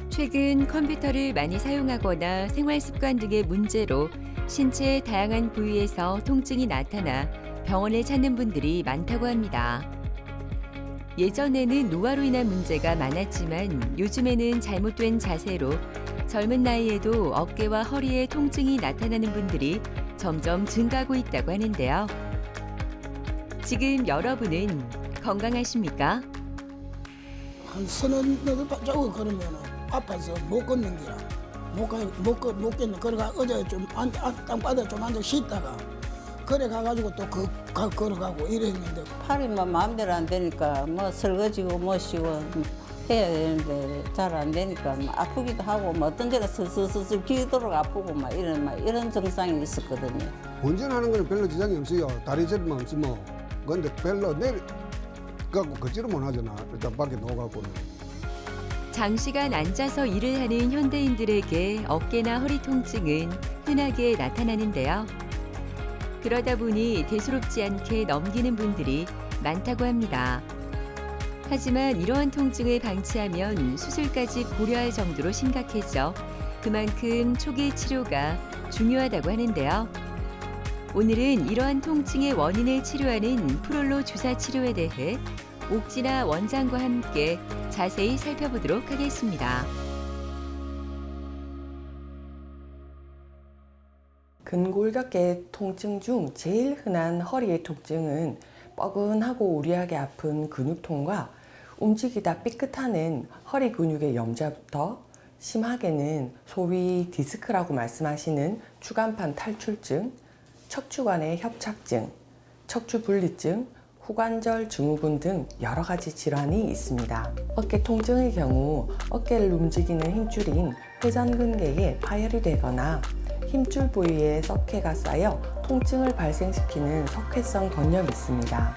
최근 컴퓨터를 많이 사용하거나 생활 습관 등의 문제로 신체의 다양한 부위에서 통증이 나타나 병원을 찾는 분들이 많다고 합니다. 예전에는 노화로 인한 문제가 많았지만 요즘에는 잘못된 자세로 젊은 나이에도 어깨와 허리에 통증이 나타나는 분들이 점점 증가하고 있다고 하는데요. 지금 여러분은 건강하십니까? 한 서너 발자국 걸으면 아파서 못 걷는 기라 못 걷는. 그래가 어제 좀 땅바닥에 좀 앉아 쉬다가 그래 가가지고 또 걸어가고 이랬는데 팔이 뭐 마음대로 안 되니까 뭐 설거지고 뭐시고 해야 되는데 잘 안 되니까 뭐 아프기도 하고 뭐 어떤 데가 슬슬슬슬 기도록 아프고 막 이런 증상이 있었거든요. 운전하는 거는 별로 지장이 없어요. 다리 저리만 없으면. 근데 별로 갖고 걷지를 못하잖아. 일단 밖에 나가고는. 장시간 앉아서 일을 하는 현대인들에게 어깨나 허리 통증은 흔하게 나타나는데요. 그러다 보니 대수롭지 않게 넘기는 분들이 많다고 합니다. 하지만 이러한 통증을 방치하면 수술까지 고려할 정도로 심각해져 그만큼 초기 치료가 중요하다고 하는데요. 오늘은 이러한 통증의 원인을 치료하는 프롤로 주사 치료에 대해 옥진아 원장과 함께 자세히 살펴보도록 하겠습니다. 근골격계 통증 중 제일 흔한 허리의 통증은 뻐근하고 우리하게 아픈 근육통과 움직이다 삐끗하는 허리 근육의 염좌부터 심하게는 소위 디스크라고 말씀하시는 추간판 탈출증, 척추관의 협착증, 척추분리증, 후관절 증후군 등 여러 가지 질환이 있습니다. 어깨 통증의 경우 어깨를 움직이는 힘줄인 회전근개에 파열이 되거나 힘줄 부위에 석회가 쌓여 통증을 발생시키는 석회성 건염이 있습니다.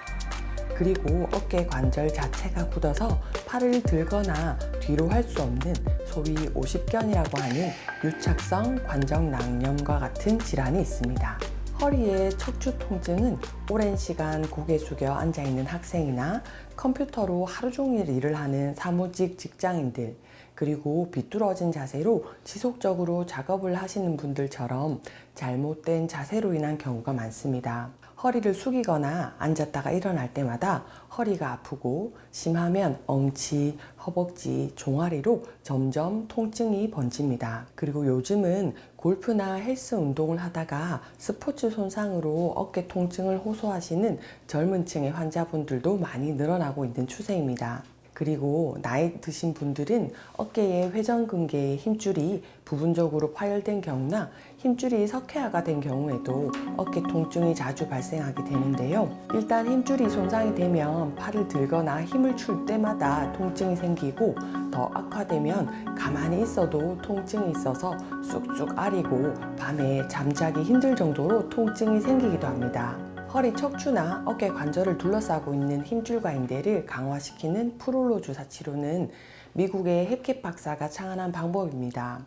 그리고 어깨 관절 자체가 굳어서 팔을 들거나 뒤로 할 수 없는 소위 오십견이라고 하는 유착성 관절낭염과 같은 질환이 있습니다. 허리의 척추 통증은 오랜 시간 고개 숙여 앉아있는 학생이나 컴퓨터로 하루 종일 일을 하는 사무직 직장인들, 그리고 비뚤어진 자세로 지속적으로 작업을 하시는 분들처럼 잘못된 자세로 인한 경우가 많습니다. 허리를 숙이거나 앉았다가 일어날 때마다 허리가 아프고 심하면 엉치, 허벅지, 종아리로 점점 통증이 번집니다. 그리고 요즘은 골프나 헬스 운동을 하다가 스포츠 손상으로 어깨 통증을 호소하시는 젊은 층의 환자분들도 많이 늘어나고 있는 추세입니다. 그리고 나이 드신 분들은 어깨의 회전근개의 힘줄이 부분적으로 파열된 경우나 힘줄이 석회화가 된 경우에도 어깨 통증이 자주 발생하게 되는데요. 일단 힘줄이 손상이 되면 팔을 들거나 힘을 줄 때마다 통증이 생기고 더 악화되면 가만히 있어도 통증이 있어서 쑥쑥 아리고 밤에 잠자기 힘들 정도로 통증이 생기기도 합니다. 허리 척추나 어깨 관절을 둘러싸고 있는 힘줄과 인대를 강화시키는 프롤로 주사 치료는 미국의 헵켓 박사가 창안한 방법입니다.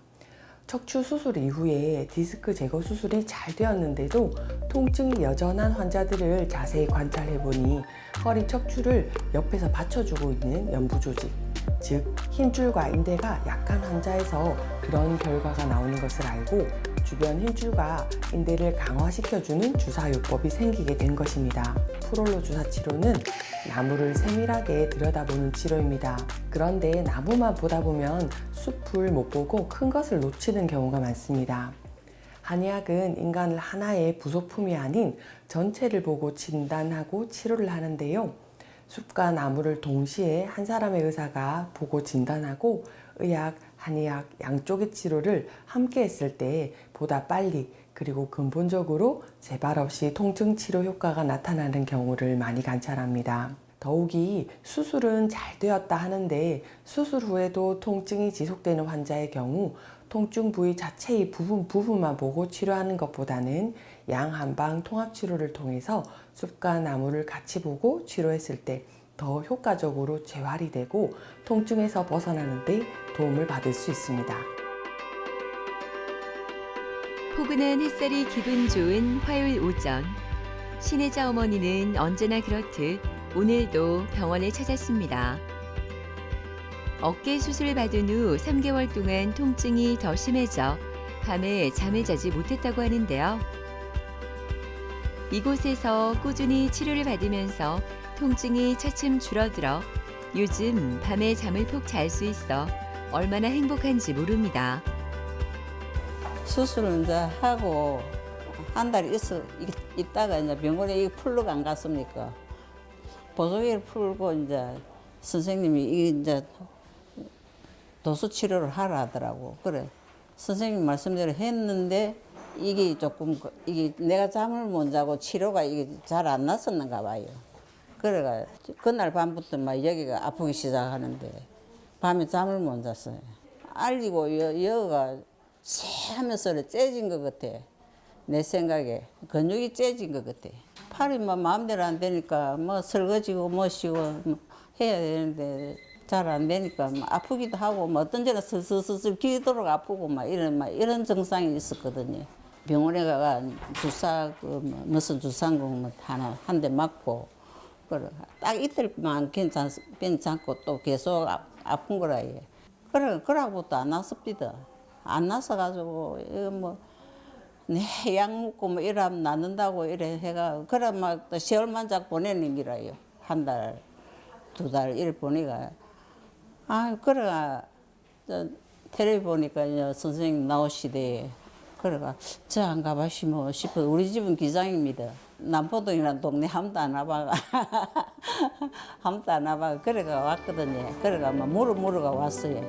척추 수술 이후에 디스크 제거 수술이 잘 되었는데도 통증이 여전한 환자들을 자세히 관찰해보니 허리 척추를 옆에서 받쳐주고 있는 연부 조직, 즉 힘줄과 인대가 약한 환자에서 그런 결과가 나오는 것을 알고 주변 힘줄과 인대를 강화시켜주는 주사요법이 생기게 된 것입니다. 프롤로 주사 치료는 나무를 세밀하게 들여다보는 치료입니다. 그런데 나무만 보다 보면 숲을 못 보고 큰 것을 놓치는 경우가 많습니다. 한의학은 인간을 하나의 부속품이 아닌 전체를 보고 진단하고 치료를 하는데요. 숲과 나무를 동시에 한 사람의 의사가 보고 진단하고 의학, 한의학 양쪽의 치료를 함께 했을 때 보다 빨리 그리고 근본적으로 재발 없이 통증 치료 효과가 나타나는 경우를 많이 관찰합니다. 더욱이 수술은 잘 되었다 하는데 수술 후에도 통증이 지속되는 환자의 경우 통증 부위 자체의 부분만 보고 치료하는 것보다는 양한방 통합치료를 통해서 숲과 나무를 같이 보고 치료했을 때 더 효과적으로 재활이 되고 통증에서 벗어나는 데 도움을 받을 수 있습니다. 포근한 햇살이 기분 좋은 화요일 오전. 신혜자 어머니는 언제나 그렇듯 오늘도 병원을 찾았습니다. 어깨 수술을 받은 후 3개월 동안 통증이 더 심해져 밤에 잠을 자지 못했다고 하는데요. 이곳에서 꾸준히 치료를 받으면서 통증이 차츰 줄어들어 요즘 밤에 잠을 푹 잘 수 있어 얼마나 행복한지 모릅니다. 수술을 이제 하고 한 달 있다가 이제 병원에 이 풀러가 안 갔습니까? 보조기를 풀고 이제 선생님이 이제 도수 치료를 하라 하더라고. 그래. 선생님 말씀대로 했는데 이게 조금 이게 내가 잠을 못 자고 치료가 이게 잘 안 났었는가 봐요. 그래가 그날 밤부터 막 여기가 아프기 시작하는데 밤에 잠을 못 잤어요. 알리고 여기가 새하면서 째진 것 같아. 내 생각에 근육이 째진 것 같아. 팔이 뭐 마음대로 안 되니까 뭐 설거지고 뭐시고 해야 되는데 잘 안 되니까 뭐 아프기도 하고 뭐 어떤 데는 슬슬슬 기도록 아프고 막 이런 증상이 있었거든요. 병원에 가가 주사 무슨 주사공 하나 한 대 맞고 그래 딱 이틀만 괜찮고 또 계속 아픈 거라 예. 그래 그러고부터 안 났습니다. 안 나서 가지고 이거 뭐 약 먹고 뭐 이러면 낫는다고 이래 해가 그래 막 또 시월만 작 보내는 기라요. 한 달, 2달 이래 보니까 아 그래가 텔레비 보니까 선생님 나오시대. 그래가 저 안 가봐시면 싶어. 우리 집은 기장입니다. 남포동이라는 동네 아무도 안 와봐. 아무도 안 와봐. 그래가 왔거든요. 그래가 막 물어가 왔어요.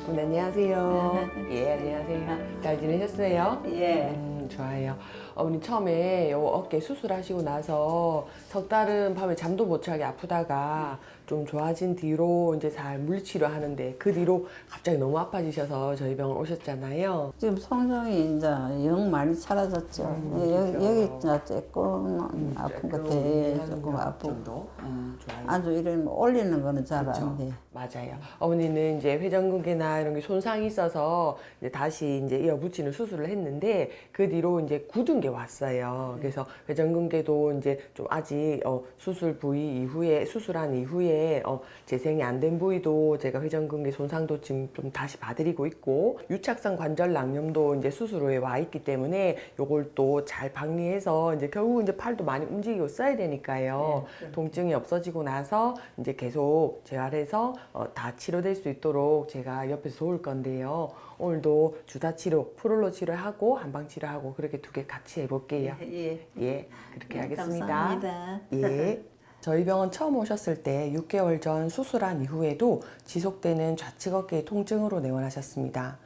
안녕하세요. 예, 안녕하세요. 잘 지내셨어요? 예. 좋아요. 어머니 처음에 요 어깨 수술하시고 나서 석 달은 밤에 잠도 못 자게 아프다가 좀 좋아진 뒤로 이제 잘 물리치료 하는데 그 뒤로 갑자기 너무 아파지셔서 저희 병원 오셨잖아요. 지금 성정이 이제 영 많이 사라졌죠. 여기 이제 조금 아픈 것 같아. 조금 아프고. 정도? 좋아요. 아주 이런 올리는 거는 잘 안 돼. 맞아요. 어머니는 이제 회전근개나 이런 게 손상이 있어서 이제 다시 이제 이어붙이는 수술을 했는데 그 뒤로 이제 굳은 게 왔어요. 그래서 회전근개도 이제 좀 아직 수술 부위 이후에 수술한 이후에 재생이 안 된 부위도 제가 회전근개 손상도 지금 좀 다시 봐드리고 있고 유착성 관절 낭염도 이제 수술 후에 와 있기 때문에 요걸 또 잘 박리해서 이제 결국 이제 팔도 많이 움직이고 써야 되니까요. 네. 통증이 없어지고 나서 이제 계속 재활해서 다 치료될 수 있도록 제가 옆에서 도울 건데요. 오늘도 주사 치료, 프롤로 치료하고 한방 치료하고 그렇게 두 개 같이 해볼게요. 예. 예, 그렇게 하겠습니다. 감사합니다. 예. 저희 병원 처음 오셨을 때 6개월 전 수술한 이후에도 지속되는 좌측 어깨 통증으로 내원하셨습니다.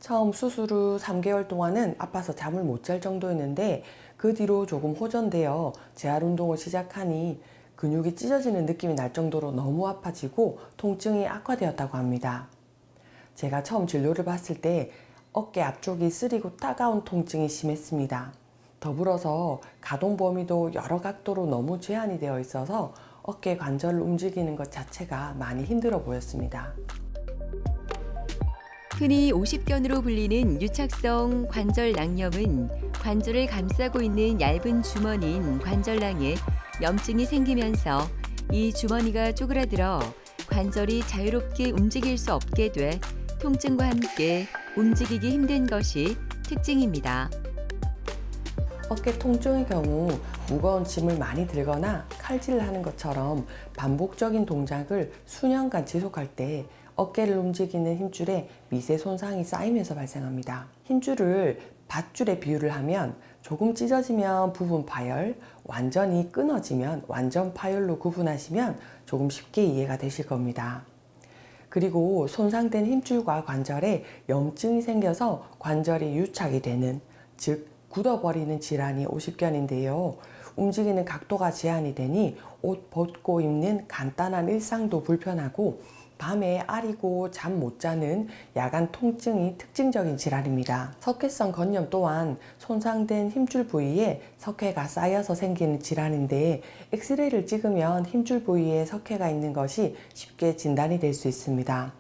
처음 수술 후 3개월 동안은 아파서 잠을 못 잘 정도였는데 그 뒤로 조금 호전되어 재활 운동을 시작하니 근육이 찢어지는 느낌이 날 정도로 너무 아파지고 통증이 악화되었다고 합니다. 제가 처음 진료를 봤을 때 어깨 앞쪽이 쓰리고 따가운 통증이 심했습니다. 더불어서 가동 범위도 여러 각도로 너무 제한이 되어 있어서 어깨 관절을 움직이는 것 자체가 많이 힘들어 보였습니다. 흔히 오십견으로 불리는 유착성 관절 낭염은 관절을 감싸고 있는 얇은 주머니인 관절낭에 염증이 생기면서 이 주머니가 쪼그라들어 관절이 자유롭게 움직일 수 없게 돼 통증과 함께 움직이기 힘든 것이 특징입니다. 어깨 통증의 경우 무거운 짐을 많이 들거나 칼질을 하는 것처럼 반복적인 동작을 수년간 지속할 때 어깨를 움직이는 힘줄에 미세 손상이 쌓이면서 발생합니다. 힘줄을 밧줄에 비유를 하면 조금 찢어지면 부분 파열, 완전히 끊어지면 완전 파열로 구분하시면 조금 쉽게 이해가 되실 겁니다. 그리고 손상된 힘줄과 관절에 염증이 생겨서 관절이 유착이 되는, 즉 굳어버리는 질환이 오십견인데요. 움직이는 각도가 제한이 되니 옷 벗고 입는 간단한 일상도 불편하고 밤에 아리고 잠 못 자는 야간 통증이 특징적인 질환입니다. 석회성 건염 또한 손상된 힘줄 부위에 석회가 쌓여서 생기는 질환인데 엑스레이를 찍으면 힘줄 부위에 석회가 있는 것이 쉽게 진단이 될 수 있습니다.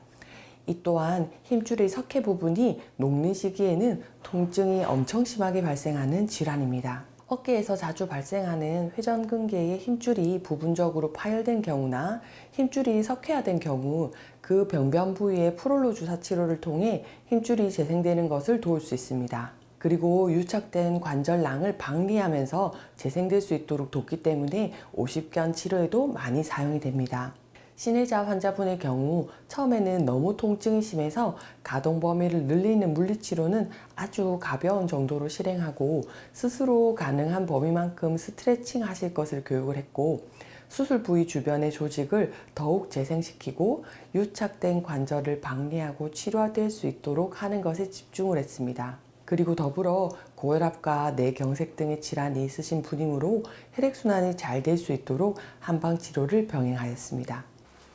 이 또한 힘줄의 석회 부분이 녹는 시기에는 통증이 엄청 심하게 발생하는 질환입니다. 어깨에서 자주 발생하는 회전근개의 힘줄이 부분적으로 파열된 경우나 힘줄이 석회화된 경우 그 병변 부위의 프롤로 주사 치료를 통해 힘줄이 재생되는 것을 도울 수 있습니다. 그리고 유착된 관절낭을 방리하면서 재생될 수 있도록 돕기 때문에 오십견 치료에도 많이 사용이 됩니다. 신해자 환자분의 경우 처음에는 너무 통증이 심해서 가동 범위를 늘리는 물리치료는 아주 가벼운 정도로 실행하고 스스로 가능한 범위만큼 스트레칭 하실 것을 교육을 했고 수술 부위 주변의 조직을 더욱 재생시키고 유착된 관절을 방리하고 치료될 수 있도록 하는 것에 집중을 했습니다. 그리고 더불어 고혈압과 뇌경색 등의 질환이 있으신 분이므로 혈액순환이 잘 될 수 있도록 한방치료를 병행하였습니다.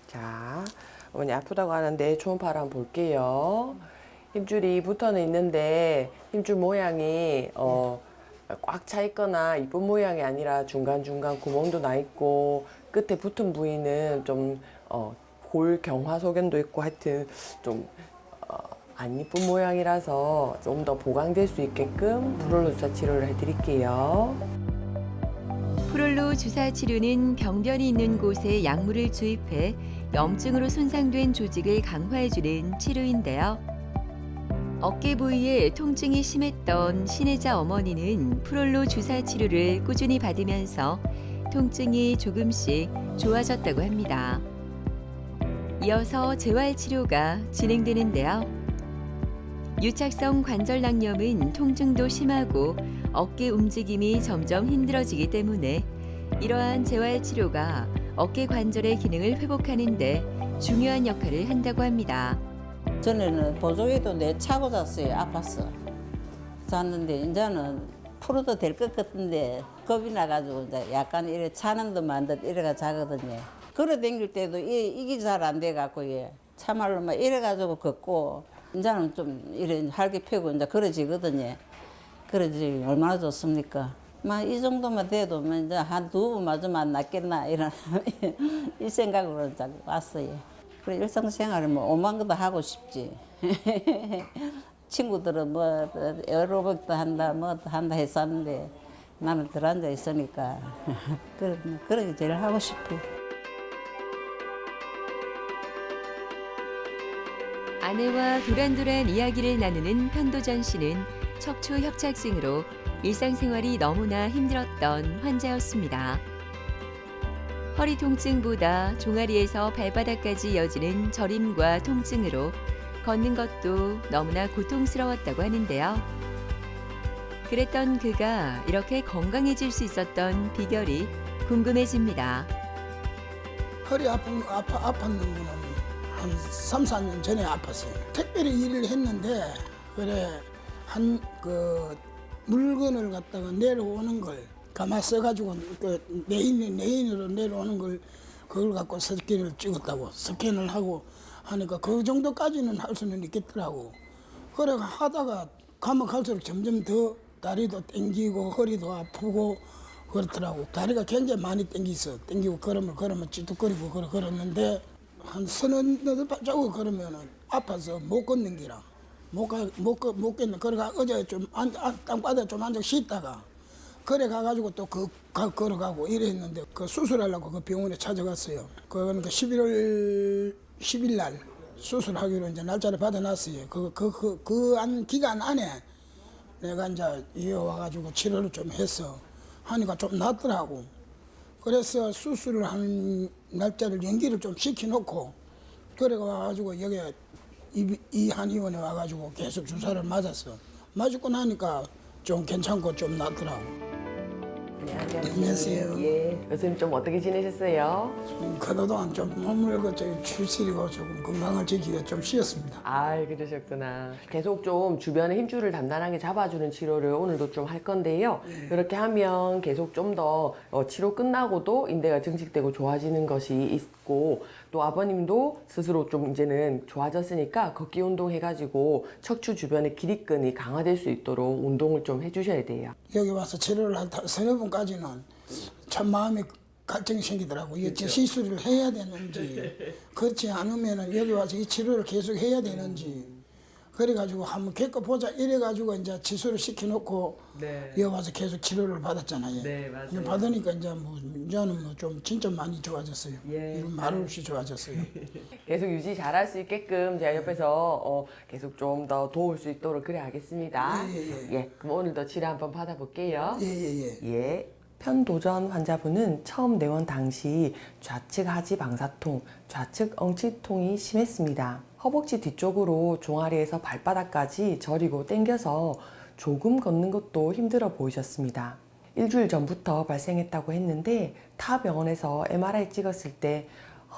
자, 어머니 아프다고 하는데 초음파를 한번 볼게요. 힘줄이 붙어는 있는데 힘줄 모양이 꽉 차 있거나 이쁜 모양이 아니라 중간중간 구멍도 나 있고 끝에 붙은 부위는 좀 골 경화 소견도 있고 하여튼 좀 안 이쁜 모양이라서 좀 더 보강될 수 있게끔 프롤로 주사 치료를 해드릴게요. 프롤로 주사 치료는 병변이 있는 곳에 약물을 주입해 염증으로 손상된 조직을 강화해주는 치료인데요. 어깨 부위에 통증이 심했던 신혜자 어머니는 프롤로 주사 치료를 꾸준히 받으면서 통증이 조금씩 좋아졌다고 합니다. 이어서 재활 치료가 진행되는데요. 유착성 관절낭염은 통증도 심하고 어깨 움직임이 점점 힘들어지기 때문에 이러한 재활 치료가 어깨 관절의 기능을 회복하는 데 중요한 역할을 한다고 합니다. 전에는 보조기도 내 차고 잤어요. 아팠어. 잤는데 이제는 풀어도 될 것 같은데 겁이 나가지고 이제 약간 이래 차는 듯만 듯 이래가 자거든요. 걸어 다닐 때도 이게 잘 안 돼갖고 참말로 막 이래가지고 걷고 이제는 좀 이래 활기 펴고 이제 걸어지거든요. 그러지 얼마나 좋습니까? 막 이 정도만 돼도 이제 한 두 번 맞으면 안 낫겠나 이런 이 생각으로 자꾸 왔어요. 그래 일상생활을 뭐 오만 것도 하고 싶지. 친구들은 뭐 에어로빅도 한다 뭐도 한다 했었는데 나는 들 앉아 있으니까 그러게 제일 하고 싶어. 아내와 도란도란 이야기를 나누는 편도전 씨는 척추 협착증으로 일상생활이 너무나 힘들었던 환자였습니다. 허리 통증보다 종아리에서 발바닥까지 이어지는 저림과 통증으로 걷는 것도 너무나 고통스러웠다고 하는데요. 그랬던 그가 이렇게 건강해질 수 있었던 비결이 궁금해집니다. 허리 아팠는 거는 한 3, 4년 전에 아팠어요. 특별히 일을 했는데 그래 물건을 갖다가 내려오는 걸 가만 써가지고 내인으로 내려오는 걸 그걸 갖고 스캔을 찍었다고 스캔을 하고 하니까 그 정도까지는 할 수는 있겠더라고. 그래 하다가 가면 갈수록 점점 더 다리도 땡기고 허리도 아프고 그렇더라고. 다리가 굉장히 많이 땡기고 걸으면 찌뚝거리고 걸었는데 한 서너 발자국 걸으면은 아파서 못 걷는 기라 못 걷는. 그래가 어제 좀 땅바닥에 좀 앉아 쉬다가 그래 가가지고 또 걸어가고 이랬는데 그 수술하려고 그 병원에 찾아갔어요. 그러니까 11월 10일 날 수술하기로 이제 날짜를 받아놨어요. 기간 안에 내가 이제 이어와가지고 치료를 좀 했어. 하니까 좀 낫더라고. 그래서 수술을 하는 날짜를 연기를 좀 시켜놓고 그래 와가지고 여기 이 한의원에 와가지고 계속 주사를 맞았어. 맞고 나니까 좀 괜찮고 좀 낫더라고. 안녕하세요. 예, 요즘 좀 어떻게 지내셨어요? 그동안 좀 몸을 추스리고 조금 건강을 지키고 좀 쉬었습니다. 아, 그러셨구나. 계속 좀 주변의 힘줄을 단단하게 잡아주는 치료를 오늘도 좀 할 건데요. 이렇게 하면 계속 좀 더 치료 끝나고도 인대가 증식되고 좋아지는 것이 있고 또 아버님도 스스로 좀 이제는 좋아졌으니까 걷기 운동 해가지고 척추 주변의 기립근이 강화될 수 있도록 운동을 좀 해주셔야 돼요. 여기 와서 치료를 한 서너 번까지는 참 마음이 갈증이 생기더라고. 이게 시술을 해야 되는지 그렇지 않으면 여기 와서 이 치료를 계속 해야 되는지 그래가지고 한번 겪어보자 이래가지고 이제 치수를 시켜놓고 네. 여기 와서 계속 치료를 받았잖아요. 네, 맞아요. 근데 받으니까 이제 뭐 이제는 뭐 좀 진짜 많이 좋아졌어요. 예. 이런 말 없이 좋아졌어요. 계속 유지 잘할 수 있게끔 제가 옆에서 계속 좀 더 도울 수 있도록 그래 하겠습니다. 예, 그럼 오늘도 치료 한번 받아볼게요. 예예예. 예. 편도전 환자분은 처음 내원 당시 좌측 하지 방사통, 좌측 엉치통이 심했습니다. 허벅지 뒤쪽으로 종아리에서 발바닥까지 저리고 당겨서 조금 걷는 것도 힘들어 보이셨습니다. 일주일 전부터 발생했다고 했는데 타 병원에서 MRI 찍었을 때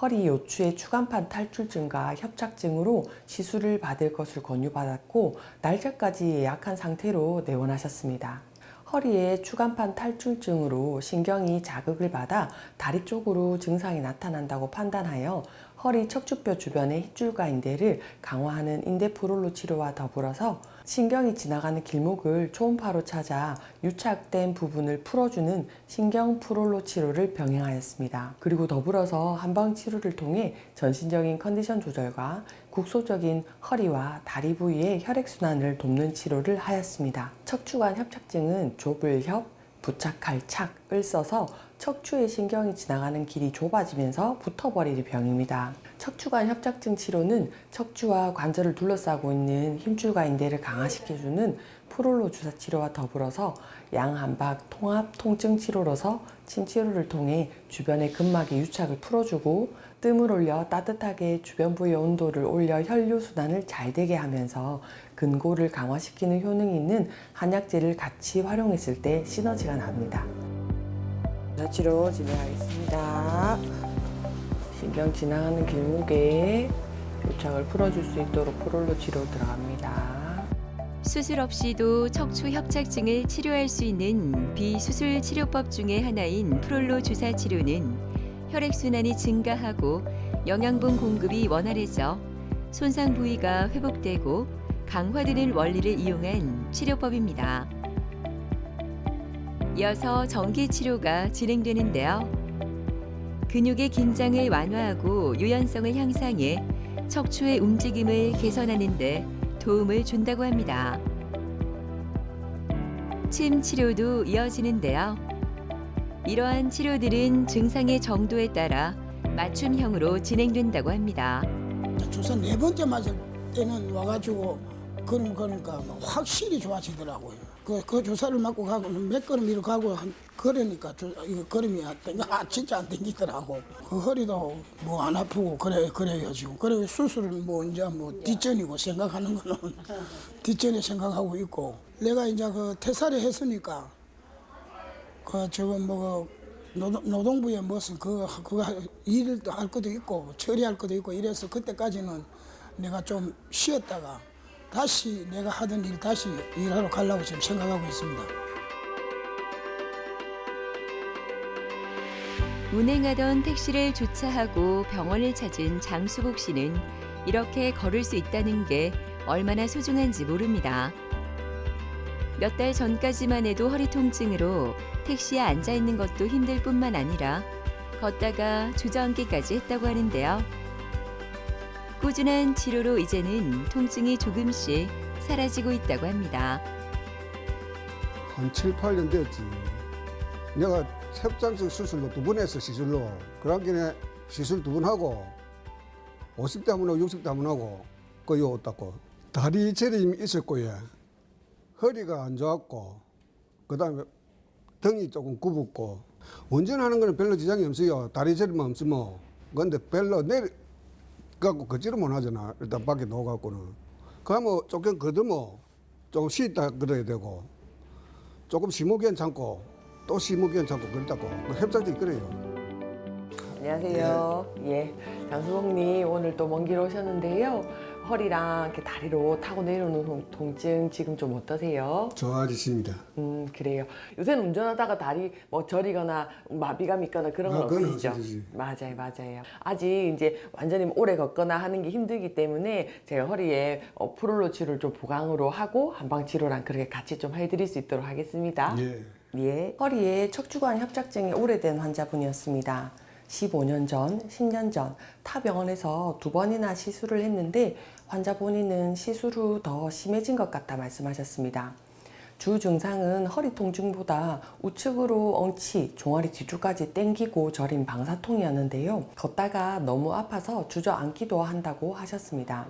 허리 요추의 추간판 탈출증과 협착증으로 시술을 받을 것을 권유받았고 날짜까지 예약한 상태로 내원하셨습니다. 허리의 추간판 탈출증으로 신경이 자극을 받아 다리 쪽으로 증상이 나타난다고 판단하여 허리 척추뼈 주변의 hit줄과 인대를 강화하는 인대 프롤로 치료와 더불어서 신경이 지나가는 길목을 초음파로 찾아 유착된 부분을 풀어주는 신경 프롤로 치료를 병행하였습니다. 그리고 더불어서 한방 치료를 통해 전신적인 컨디션 조절과 국소적인 허리와 다리 부위의 혈액순환을 돕는 치료를 하였습니다. 척추관 협착증은 좁을 협, 부착할 착을 써서 척추의 신경이 지나가는 길이 좁아지면서 붙어버릴 병입니다. 척추관 협착증 치료는 척추와 관절을 둘러싸고 있는 힘줄과 인대를 강화시켜주는 프롤로 주사 치료와 더불어서 양한박 통합 통증 치료로서 침 치료를 통해 주변의 근막의 유착을 풀어주고 뜸을 올려 따뜻하게 주변 부위의 온도를 올려 혈류 순환을 잘 되게 하면서 근골을 강화시키는 효능이 있는 한약재를 같이 활용했을 때 시너지가 납니다. 주사 치료 진행하겠습니다. 신경 지나가는 길목에 유착을 풀어줄 수 있도록 프롤로 치료 들어갑니다. 수술 없이도 척추 협착증을 치료할 수 있는 비수술 치료법 중에 하나인 프롤로 주사 치료는 혈액순환이 증가하고 영양분 공급이 원활해져 손상 부위가 회복되고 강화되는 원리를 이용한 치료법입니다. 이어서 전기 치료가 진행되는데요. 근육의 긴장을 완화하고 유연성을 향상해 척추의 움직임을 개선하는 데 도움을 준다고 합니다. 침 치료도 이어지는데요. 이러한 치료들은 증상의 정도에 따라 맞춤형으로 진행된다고 합니다. 주사 4번째 맞을 때는 와가지고 그러니까 확실히 좋아지더라고요. 그 주사를 맞고 가고 몇 걸음 이렇게 가고 그러니까 이거 걸음이 진짜 안 땡기더라고. 그 허리도 뭐 안 아프고 그래요 지금. 그래 수술은 뭐 이제 뭐 뒷전이고 생각하는 거는 뒷전에 생각하고 있고. 내가 이제 그 퇴사를 했으니까 그 저거 뭐 노동부에 무슨 그거 일을 할 것도 있고 처리할 것도 있고 이래서 그때까지는 내가 좀 쉬었다가 다시 내가 하던 일 다시 일하러 가려고 지금 생각하고 있습니다. 운행하던 택시를 주차하고 병원을 찾은 장수복 씨는 이렇게 걸을 수 있다는 게 얼마나 소중한지 모릅니다. 몇 달 전까지만 해도 허리 통증으로 택시에 앉아 있는 것도 힘들 뿐만 아니라 걷다가 주저앉기까지 했다고 하는데요. 꾸준한 치료로 이제는 통증이 조금씩 사라지고 있다고 합니다. 한 7, 8년 됐지. 내가 협착증 수술로 2번 했어, 시술로. 그러기에 시술 2번 하고 50대 한 번 하고 60대 한 번 하고 그 요 닦고 다리 저림이 있었고요. 허리가 안 좋았고 그다음에 등이 조금 굽었고 운전하는 거는 별로 지장이 없어요. 다리 저림만 없으면. 근데 별로 갖고 걷지를 못하잖아. 일단 밖에 나가고는. 그러면 조금 걷으면 조금 쉬었다 그래야 되고 조금 쉬면 괜찮고 또 쉬면 괜찮고 그렇다고. 협착증이 그래요. 안녕하세요. 예, 장수복님 오늘 또 먼 길 오셨는데요. 허리랑 이렇게 다리로 타고 내려오는 통증 지금 좀 어떠세요? 좋아지십니다. 그래요. 요새는 운전하다가 다리 뭐 저리거나 마비감 있거나 그런 건 그건 없으시죠? 없으시지. 맞아요. 아직 이제 완전히 오래 걷거나 하는 게 힘들기 때문에 제가 허리에 프롤로 치료를 좀 보강으로 하고 한방 치료랑 그렇게 같이 좀 해드릴 수 있도록 하겠습니다. 예. 예. 허리에 척추관 협착증이 오래된 환자분이었습니다. 15년 전, 10년 전 타 병원에서 2번이나 시술을 했는데 환자 본인은 시술 후 더 심해진 것 같다 말씀하셨습니다. 주 증상은 허리 통증보다 우측으로 엉치, 종아리 뒤쪽까지 땡기고 저린 방사통이었는데요. 걷다가 너무 아파서 주저앉기도 한다고 하셨습니다.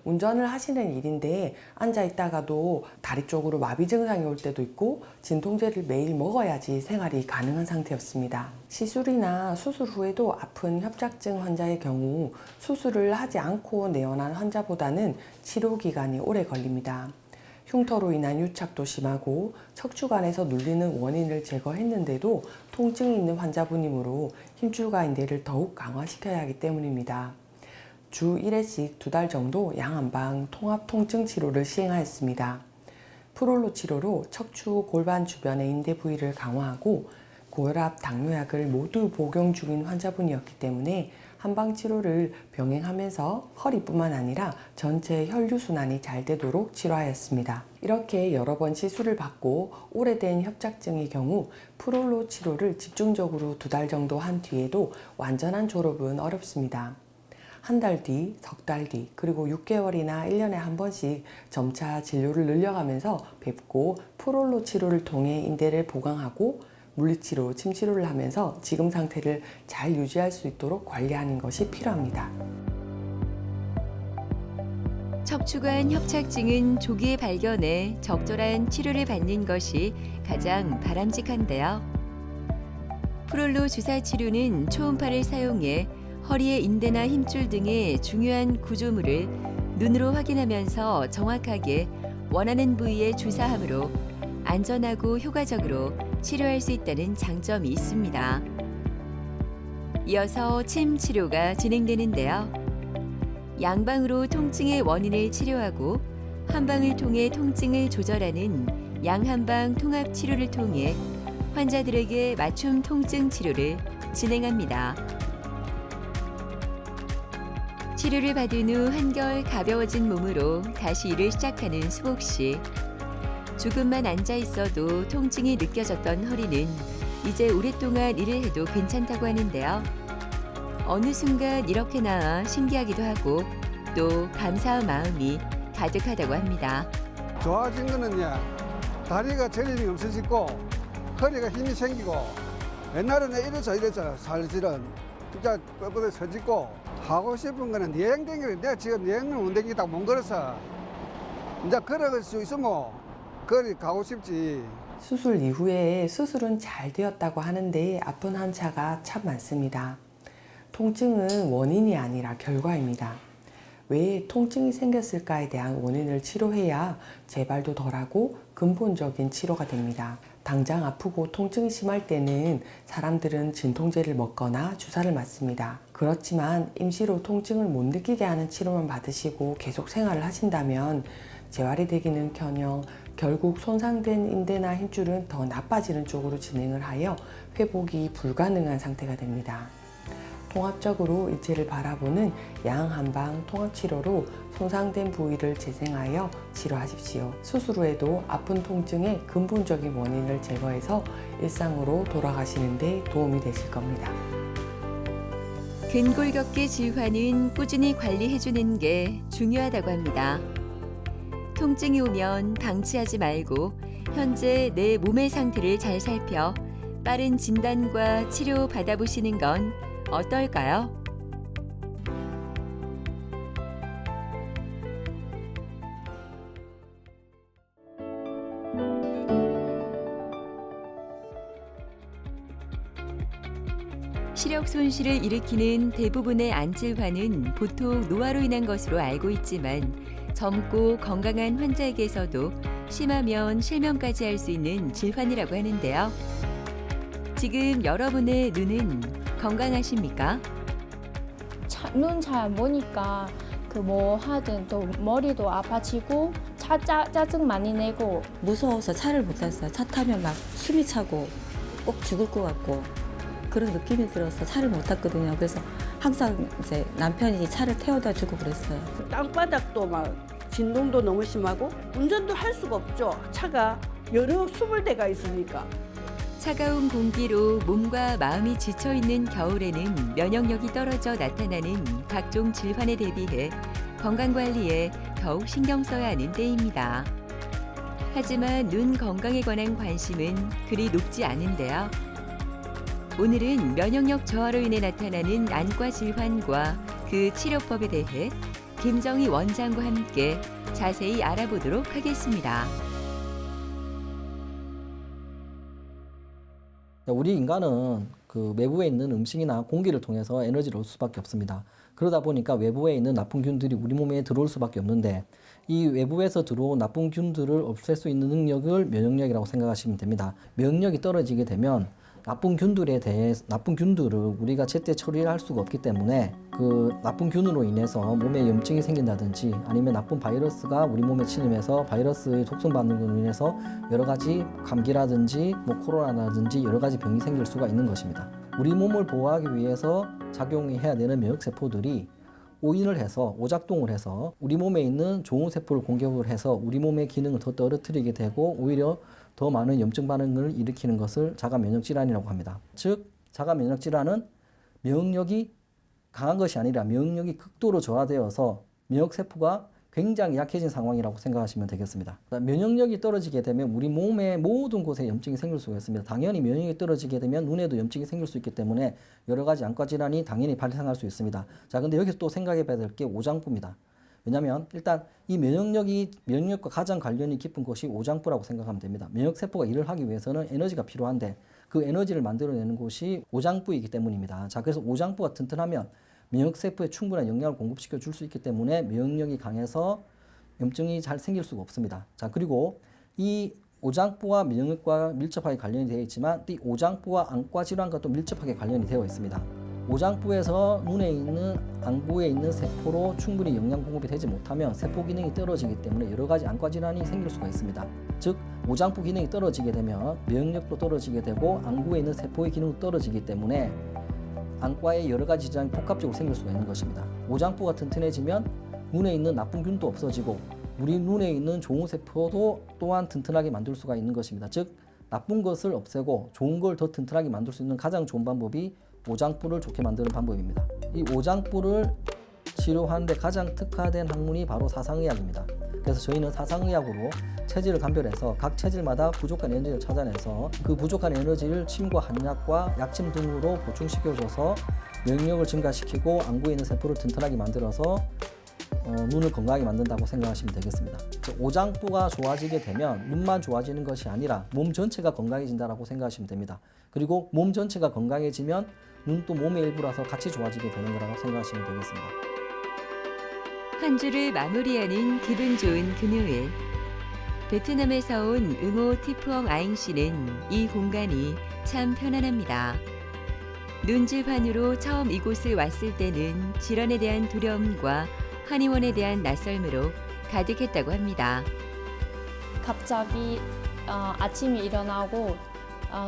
운전을 하시는 일인데 앉아있다가도 다리 쪽으로 마비 증상이 올 때도 있고 진통제를 매일 먹어야지 생활이 가능한 상태였습니다. 시술이나 수술 후에도 아픈 협착증 환자의 경우 수술을 하지 않고 내원한 환자보다는 치료 기간이 오래 걸립니다. 흉터로 인한 유착도 심하고 척추관에서 눌리는 원인을 제거했는데도 통증이 있는 환자분이므로 힘줄과 인대를 더욱 강화시켜야 하기 때문입니다. 주 1회씩 2달 정도 양한방 통합 통증 치료를 시행하였습니다. 프롤로 치료로 척추 골반 주변의 인대 부위를 강화하고 고혈압, 당뇨약을 모두 복용 중인 환자분이었기 때문에 한방 치료를 병행하면서 허리뿐만 아니라 전체 혈류순환이 잘 되도록 치료하였습니다. 이렇게 여러 번 시술을 받고 오래된 협착증의 경우 프롤로 치료를 집중적으로 2달 정도 한 뒤에도 완전한 졸업은 어렵습니다. 한 달 뒤, 석 달 뒤, 그리고 6개월이나 1년에 한 번씩 점차 진료를 늘려가면서 뵙고 프롤로 치료를 통해 인대를 보강하고 물리치료, 침치료를 하면서 지금 상태를 잘 유지할 수 있도록 관리하는 것이 필요합니다. 척추관 협착증은 조기에 발견해 적절한 치료를 받는 것이 가장 바람직한데요. 프롤로 주사 치료는 초음파를 사용해 허리의 인대나 힘줄 등의 중요한 구조물을 눈으로 확인하면서 정확하게 원하는 부위에 주사함으로 안전하고 효과적으로 치료할 수 있다는 장점이 있습니다. 이어서 침 치료가 진행되는데요. 양방으로 통증의 원인을 치료하고 한방을 통해 통증을 조절하는 양한방 통합 치료를 통해 환자들에게 맞춤 통증 치료를 진행합니다. 치료를 받은 후 한결 가벼워진 몸으로 다시 일을 시작하는 수복 씨. 조금만 앉아 있어도 통증이 느껴졌던 허리는 이제 오랫동안 일을 해도 괜찮다고 하는데요. 어느 순간 이렇게 나아 신기하기도 하고 또 감사한 마음이 가득하다고 합니다. 좋아진 거는요, 다리가 저림이 없어지고 허리가 힘이 생기고 옛날에는 이래서 사실은 진짜 뻣뻣하게 서지고 하고 싶은 거는 여행 댕기는 내가 지금 여행을 못 댕기다 못 걸어서 이제 걸어갈 수 있으면 거리 가고 싶지. 수술 이후에 수술은 잘 되었다고 하는데 아픈 환자가 참 많습니다. 통증은 원인이 아니라 결과입니다. 왜 통증이 생겼을까에 대한 원인을 치료해야 재발도 덜하고 근본적인 치료가 됩니다. 당장 아프고 통증이 심할 때는 사람들은 진통제를 먹거나 주사를 맞습니다. 그렇지만 임시로 통증을 못 느끼게 하는 치료만 받으시고 계속 생활을 하신다면 재활이 되기는커녕 결국 손상된 인대나 힘줄은 더 나빠지는 쪽으로 진행을 하여 회복이 불가능한 상태가 됩니다. 통합적으로 일체를 바라보는 양한방 통합치료로 손상된 부위를 재생하여 치료하십시오. 수술 후에도 아픈 통증의 근본적인 원인을 제거해서 일상으로 돌아가시는 데 도움이 되실 겁니다. 근골격계 질환은 꾸준히 관리해주는 게 중요하다고 합니다. 통증이 오면 방치하지 말고 현재 내 몸의 상태를 잘 살펴 빠른 진단과 치료 받아보시는 건 어떨까요? 시력 손실을 일으키는 대부분의 안질환은 보통 노화로 인한 것으로 알고 있지만 젊고 건강한 환자에게서도 심하면 실명까지 할 수 있는 질환이라고 하는데요. 지금 여러분의 눈은 건강하십니까? 눈 잘 안 보니까 그 뭐 하든 또 머리도 아파지고 짜증 많이 내고 무서워서 차를 못 탔어요. 차 타면 막 숨이 차고 꼭 죽을 것 같고 그런 느낌이 들어서 차를 못 탔거든요. 그래서 항상 이제 남편이 차를 태워다 주고 그랬어요. 땅바닥도 막 진동도 너무 심하고 운전도 할 수가 없죠. 차가 여러 20대가 있으니까. 차가운 공기로 몸과 마음이 지쳐있는 겨울에는 면역력이 떨어져 나타나는 각종 질환에 대비해 건강관리에 더욱 신경 써야 하는 때입니다. 하지만 눈 건강에 관한 관심은 그리 높지 않은데요. 오늘은 면역력 저하로 인해 나타나는 안과 질환과 그 치료법에 대해 김정희 원장과 함께 자세히 알아보도록 하겠습니다. 우리 인간은 그 외부에 있는 음식이나 공기를 통해서 에너지를 얻을 수밖에 없습니다. 그러다 보니까 외부에 있는 나쁜 균들이 우리 몸에 들어올 수밖에 없는데 이 외부에서 들어온 나쁜 균들을 없앨 수 있는 능력을 면역력이라고 생각하시면 됩니다. 면역력이 떨어지게 되면 나쁜 균들을 우리가 제때 처리를 할 수가 없기 때문에 그 나쁜 균으로 인해서 몸에 염증이 생긴다든지 아니면 나쁜 바이러스가 우리 몸에 침입해서 바이러스의 독성 반응으로 인해서 여러 가지 감기라든지 코로나라든지 여러 가지 병이 생길 수가 있는 것입니다. 우리 몸을 보호하기 위해서 작용해야 되는 면역세포들이 오인을 해서 오작동을 해서 우리 몸에 있는 좋은 세포를 공격을 해서 우리 몸의 기능을 더 떨어뜨리게 되고 오히려 더 많은 염증 반응을 일으키는 것을 자가 면역 질환이라고 합니다. 즉 자가 면역 질환은 면역력이 강한 것이 아니라 면역력이 극도로 저하되어서 면역 세포가 굉장히 약해진 상황이라고 생각하시면 되겠습니다. 면역력이 떨어지게 되면 우리 몸의 모든 곳에 염증이 생길 수가 있습니다. 당연히 면역력이 떨어지게 되면 눈에도 염증이 생길 수 있기 때문에 여러 가지 안과 질환이 당연히 발생할 수 있습니다. 자, 근데 여기서 또 생각해 봐야 될 게 오장부입니다. 왜냐하면 일단 이 면역력과 가장 관련이 깊은 것이 오장부라고 생각하면 됩니다. 면역세포가 일을 하기 위해서는 에너지가 필요한데 그 에너지를 만들어내는 곳이 오장부이기 때문입니다. 자, 그래서 오장부가 튼튼하면 면역세포에 충분한 영양을 공급시켜 줄 수 있기 때문에 면역력이 강해서 염증이 잘 생길 수가 없습니다. 자, 그리고 이 오장부와 면역력과 밀접하게 관련이 되어 있지만 이 오장부와 안과 질환과 또 밀접하게 관련이 되어 있습니다. 오장부에서 눈에 있는 안구에 있는 세포로 충분히 영양 공급이 되지 못하면 세포 기능이 떨어지기 때문에 여러 가지 안과 질환이 생길 수가 있습니다. 즉 오장부 기능이 떨어지게 되면 면역력도 떨어지게 되고 안구에 있는 세포의 기능도 떨어지기 때문에 안과에 여러 가지 질환이 복합적으로 생길 수가 있는 것입니다. 오장부가 튼튼해지면 눈에 있는 나쁜 균도 없어지고 우리 눈에 있는 좋은 세포도 또한 튼튼하게 만들 수가 있는 것입니다. 즉 나쁜 것을 없애고 좋은 걸 더 튼튼하게 만들 수 있는 가장 좋은 방법이 오장부를 좋게 만드는 방법입니다. 이 오장부를 치료하는 데 가장 특화된 학문이 바로 사상의학입니다. 그래서 저희는 사상의학으로 체질을 감별해서 각 체질마다 부족한 에너지를 찾아내서 그 부족한 에너지를 침과 한약과 약침 등으로 보충시켜줘서 면역력을 증가시키고 안구에 있는 세포를 튼튼하게 만들어서 눈을 건강하게 만든다고 생각하시면 되겠습니다. 오장부가 좋아지게 되면 눈만 좋아지는 것이 아니라 몸 전체가 건강해진다고 생각하시면 됩니다. 그리고 몸 전체가 건강해지면 눈도 몸의 일부라서 같이 좋아지게 되는 거라고 생각하시면 되겠습니다. 한 주를 마무리하는 기분 좋은 금요일. 베트남에서 온 응호 티푸엉 아잉 씨는 이 공간이 참 편안합니다. 눈질환으로 처음 이곳을 왔을 때는 질환에 대한 두려움과 한의원에 대한 낯설므로 가득했다고 합니다. 갑자기 아침에 일어나고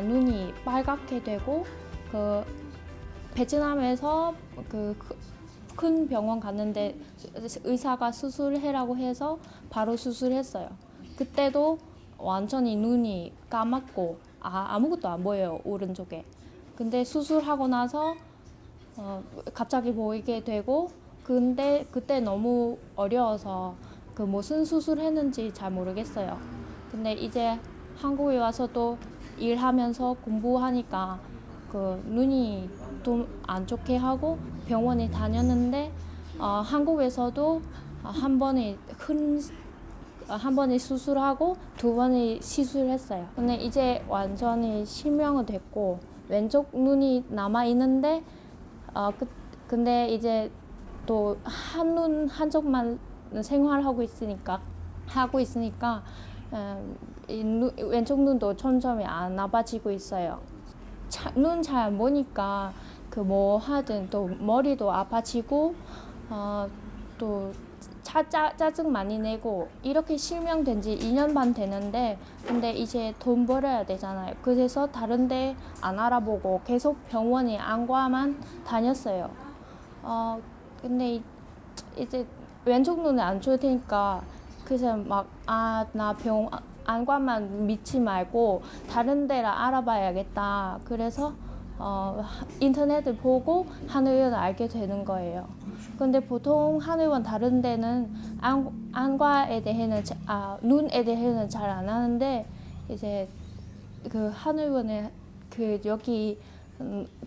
눈이 빨갛게 되고 그 베트남에서 큰 병원 갔는데 의사가 수술해라고 해서 바로 수술했어요. 그때도 완전히 눈이 까맣고 아무것도 안 보여요, 오른쪽에. 근데 수술하고 나서 갑자기 보이게 되고 근데 그때 너무 어려워서 그 무슨 수술했는지 잘 모르겠어요. 근데 이제 한국에 와서 또 일하면서 공부하니까 그 눈이 좀 안 좋게 하고 병원에 다녔는데 한국에서도 한 번에 수술하고 두 번에 시술했어요. 근데 이제 완전히 실명이 됐고 왼쪽 눈이 남아 있는데 근데 이제 또 한눈 한쪽만 생활하고 있으니까 왼쪽 눈도 점점 안 나빠지고 있어요. 눈 잘 안 보니까 그 뭐 하든 또 머리도 아파지고 또 짜증 많이 내고 이렇게 실명된 지 2년 반 되는데 근데 이제 돈 벌어야 되잖아요. 그래서 다른 데 안 알아보고 계속 병원에 안과만 다녔어요. 근데 이제 왼쪽 눈이 안 좋으니까 그래서 막 나 안과만 믿지 말고 다른 데를 알아봐야겠다. 그래서 인터넷을 보고 한의원을 알게 되는 거예요. 근데 보통 한의원 다른 데는 안과에 대해는 눈에 대해는 잘 안 하는데 이제 그 한의원에 그 여기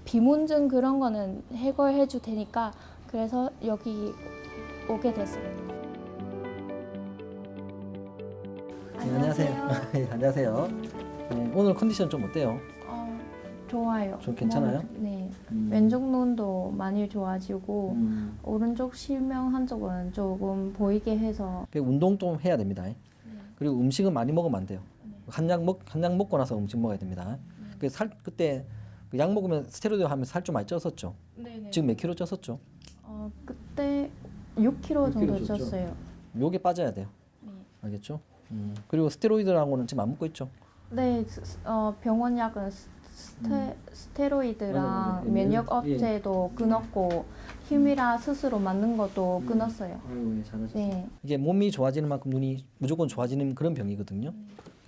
비문증 그런 거는 해결해 줄 테니까 그래서 여기 오게 됐어요. 네, 안녕하세요. 네, 안녕하세요. 네, 오늘 컨디션 좀 어때요? 좋아요. 좀 괜찮아요? 네. 왼쪽 눈도 많이 좋아지고 오른쪽 실명 한쪽은 조금 보이게 해서 운동 좀 해야 됩니다. 그리고 음식은 많이 먹으면 안 돼요. 한약 먹고 나서 음식 먹어야 됩니다. 그때 약 먹으면 스테로이드 하면 살 좀 많이 쪘었죠. 네네. 지금 몇 킬로 쪘었죠? 그때 6kg 정도 6kg 쪘죠. 쪘어요. 요게 빠져야 돼요. 네. 알겠죠? 그리고 스테로이드라고는 지금 안 먹고 있죠. 네, 병원 약은 스테로이드랑 맞아요. 면역 예. 업체도 끊었고 힘이라 스스로 맞는 것도 끊었어요. 아이고, 예, 잘하셨어요. 네. 이게 몸이 좋아지는 만큼 눈이 무조건 좋아지는 그런 병이거든요.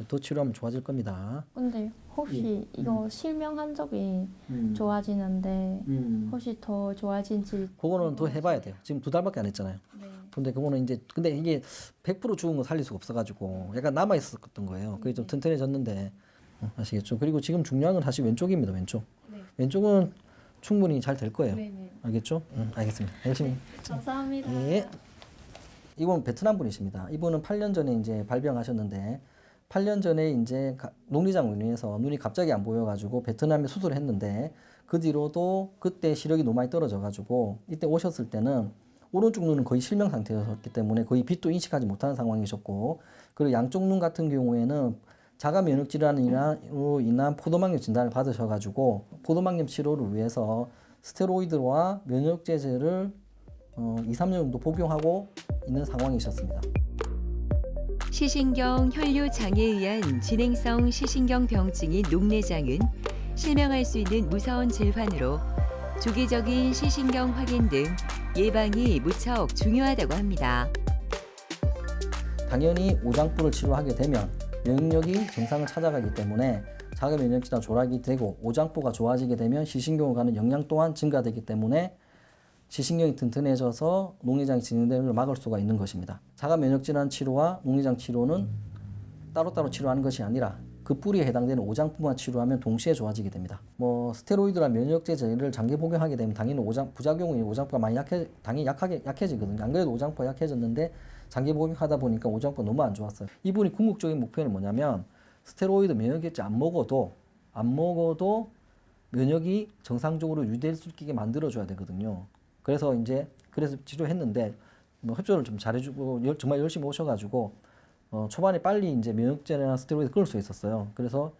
더 치료하면 좋아질 겁니다. 근데 혹시 이거 실명한 적이 좋아지는데 혹시 더 좋아진지 그거는 더 해봐야 돼요. 지금 2달밖에 안 했잖아요. 네. 근데 그거는 근데 이게 100% 죽은 거 살릴 수가 없어가지고 약간 남아 있었던 거예요. 그게 좀 튼튼해졌는데 아시겠죠? 그리고 지금 중요한 건 다시 왼쪽입니다. 왼쪽. 네. 왼쪽은 충분히 잘 될 거예요. 네네. 알겠죠? 알겠습니다. 열심히. 감사합니다. 예. 이분 베트남 분이십니다. 이분은 8년 전에 이제 발병하셨는데 8년 전에 이제 녹리장으로 인해서 눈이 갑자기 안 보여가지고 베트남에 수술을 했는데 그 뒤로도 그때 시력이 너무 많이 떨어져가지고 이때 오셨을 때는 오른쪽 눈은 거의 실명 상태였기 때문에 거의 빛도 인식하지 못하는 상황이셨고 그리고 양쪽 눈 같은 경우에는 자가 면역 질환으로 인한 포도막염 진단을 받으셔가지고 포도막염 치료를 위해서 스테로이드와 면역제제를 2, 3년 정도 복용하고 있는 상황이셨습니다. 시신경 혈류 장애에 의한 진행성 시신경 병증인 녹내장은 실명할 수 있는 무서운 질환으로 주기적인 시신경 확인 등 예방이 무척 중요하다고 합니다. 당연히 오장부를 치료하게 되면 면역력이 정상을 찾아가기 때문에 자가 면역 질환 조락이 되고 오장부가 좋아지게 되면 시신경으로 가는 영양 또한 증가되기 때문에 시신경이 튼튼해져서 녹내장이 진행되는 걸 막을 수가 있는 것입니다. 자가 면역 질환 치료와 녹내장 치료는 따로따로 치료하는 것이 아니라 그 뿌리에 해당되는 오장부만 치료하면 동시에 좋아지게 됩니다. 스테로이드나 면역제제를 장기 복용하게 되면 당연히 부작용이 오장부가 많이 당연히 약해지거든요. 안 그래도 오장부가 약해졌는데 장기 복용하다 보니까 오장부가 너무 안 좋았어요. 이분이 궁극적인 목표는 뭐냐면 스테로이드 면역제제 안 먹어도 면역이 정상적으로 유지될 수 있게 만들어줘야 되거든요. 그래서 치료했는데 협조를 좀 잘해주고 정말 열심히 오셔가지고 초반에 빨리 이제 면역제나 스테로이드 끊을 수 있었어요. 그래서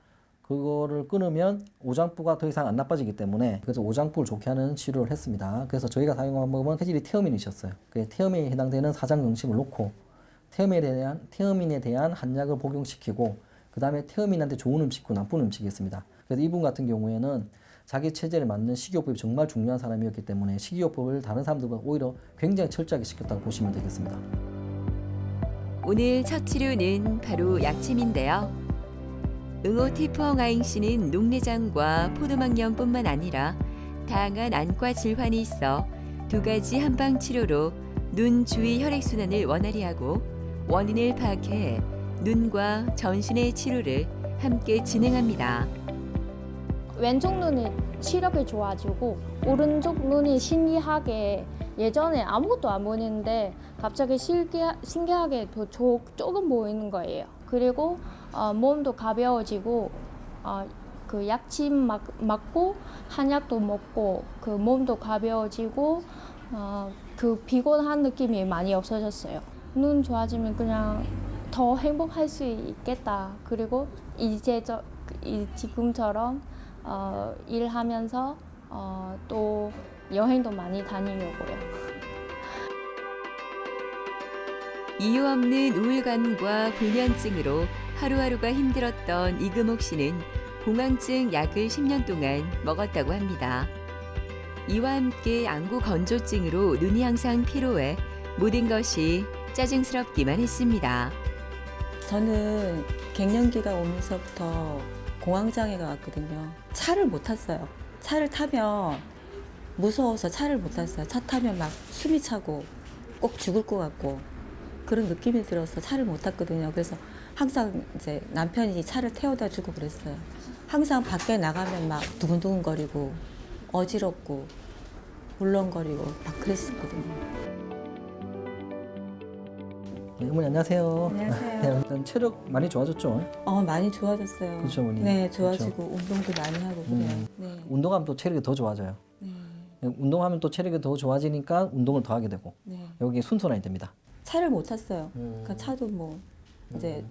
그거를 끊으면 오장부가 더 이상 안 나빠지기 때문에 그래서 오장부를 좋게 하는 치료를 했습니다. 그래서 저희가 사용한 방법은 해질이 테어민이셨어요. 그 테어민에 해당되는 사장용식을 놓고 테어민에 대한 한약을 복용시키고 그 다음에 테어민한테 좋은 음식과 나쁜 음식이 있습니다. 그래서 이분 같은 경우에는 자기 체질에 맞는 식이요법이 정말 중요한 사람이었기 때문에 식이요법을 다른 사람들보다 오히려 굉장히 철저하게 시켰다고 보시면 되겠습니다. 오늘 첫 치료는 바로 약침인데요. 응호티푸엉아잉 씨는 녹내장과 포도막염뿐만 아니라 다양한 안과 질환이 있어 2가지 한방 치료로 눈 주위 혈액순환을 원활히 하고 원인을 파악해 눈과 전신의 치료를 함께 진행합니다. 왼쪽 눈이 시력이 좋아지고 오른쪽 눈이 신기하게 예전에 아무것도 안 보이는데 갑자기 신기하게 더 조금 보이는 거예요. 그리고 몸도 가벼워지고 그 약침 맞고 한약도 먹고 그 몸도 가벼워지고 그 피곤한 느낌이 많이 없어졌어요. 눈 좋아지면 그냥 더 행복할 수 있겠다. 그리고 지금처럼 일하면서 또 여행도 많이 다니려고요. 이유 없는 우울감과 불면증으로 하루하루가 힘들었던 이금옥 씨는 봉황증 약을 10년 동안 먹었다고 합니다. 이와 함께 안구 건조증으로 눈이 항상 피로해 모든 것이 짜증스럽기만 했습니다. 저는 갱년기가 오면서부터 공황장애가 왔거든요. 차를 못 탔어요. 차를 타면 무서워서 차를 못 탔어요. 차 타면 막 숨이 차고 꼭 죽을 것 같고 그런 느낌이 들어서 차를 못 탔거든요. 그래서 항상 이제 남편이 차를 태워다 주고 그랬어요. 항상 밖에 나가면 막 두근두근거리고 어지럽고 울렁거리고 막 그랬었거든요. 네, 어머니 안녕하세요. 안녕하세요. 일단 체력 많이 좋아졌죠? 많이 좋아졌어요. 그렇죠, 어머니. 네, 좋아지고 운동도 많이 하고 그래요. 네. 운동하면 또 체력이 더 좋아져요. 네. 운동하면 또 체력이 더 좋아지니까 운동을 더 하게 되고 네. 여기 순서란이 됩니다. 차를 못 탔어요. 그러니까 차도 뭐 이제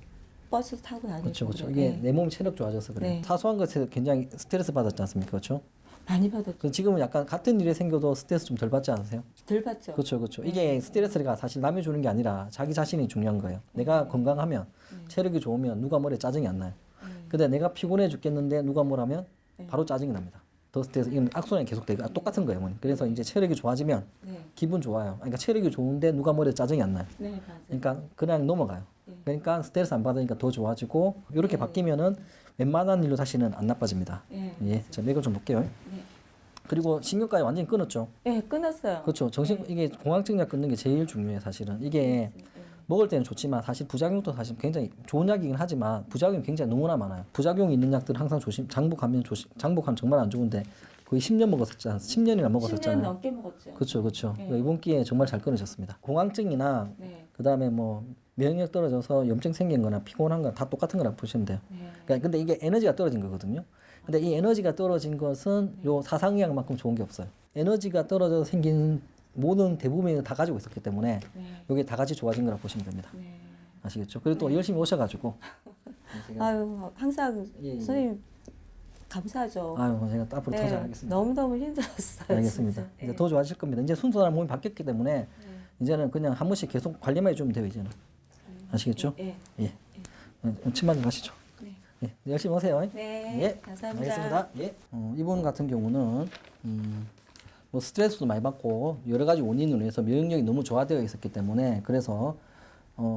버스 타고 다니고. 그렇죠, 그렇죠. 네. 이게 내 몸이 체력 좋아져서 그래요. 네. 사소한 것에 굉장히 스트레스 받았지 않습니까, 그렇죠? 많이 받았죠. 그래서 지금은 약간 같은 일이 생겨도 스트레스 좀 덜 받지 않으세요? 덜 받죠. 그렇죠, 그렇죠. 이게 스트레스가 사실 남이 주는 게 아니라 자기 자신이 중요한 거예요. 내가 건강하면 체력이 좋으면 누가 뭐래 짜증이 안 나요. 근데 내가 피곤해 죽겠는데 누가 뭐라면 바로 짜증이 납니다. 더 스트레스, 이건 악순환이 계속되고 똑같은 거예요, 어머니. 그래서 이제 체력이 좋아지면 네. 기분 좋아요. 그러니까 체력이 좋은데 누가 뭐래 짜증이 안 나요. 네, 맞아요. 그러니까 그냥 넘어가요. 그러니까 스트레스 안 받으니까 더 좋아지고 이렇게 바뀌면은 웬만한 일로 다시는 안 나빠집니다. 네. 예, 자 맥을 좀 볼게요. 그리고 신경까지 완전히 끊었죠. 네, 끊었어요. 그렇죠. 이게 공황증약 끊는 게 제일 중요해요, 사실은. 이게 먹을 때는 좋지만 사실 부작용도 사실 굉장히 좋은 약이긴 하지만 부작용이 굉장히 너무나 많아요. 부작용이 있는 약들은 항상 장복하면 정말 안 좋은데 거의 10년 먹었었잖아요. 10년이나 10년 먹었었잖아요. 넘게 먹었죠. 그렇죠, 그렇죠. 네. 이번 기회에 정말 잘 끊으셨습니다. 공황증이나 네. 그다음에 뭐 면역력 떨어져서 염증 생긴 거나 피곤한 건 다 똑같은 거라 보시면 돼요. 네. 그러니까 근데 이게 에너지가 떨어진 거거든요. 근데 이 에너지가 떨어진 것은 요 사상의학만큼 좋은 게 없어요. 에너지가 떨어져서 생긴 모든 대부분이 다 가지고 있었기 때문에 네. 이게 다 같이 좋아진 거라 보시면 됩니다. 네. 아시겠죠? 그리고 또 열심히 오셔가지고 아유, 항상 예, 예. 선생님 감사하죠. 아유 제가 또 앞으로 더 네, 잘하겠습니다. 너무너무 힘들었어요. 알겠습니다. 진짜. 이제 더 좋아질 겁니다. 이제 순서나 몸이 바뀌었기 때문에 네. 이제는 그냥 한 번씩 계속 관리만 해주면 돼요. 이제는 아시겠죠? 예. 예. 침만 좀 하시죠. 네. 예. 열심히 오세요. 네, 예. 감사합니다. 알겠습니다. 예. 이분 같은 경우는 뭐 스트레스도 많이 받고 여러 가지 원인으로 해서 면역력이 너무 저하되어 있었기 때문에 그래서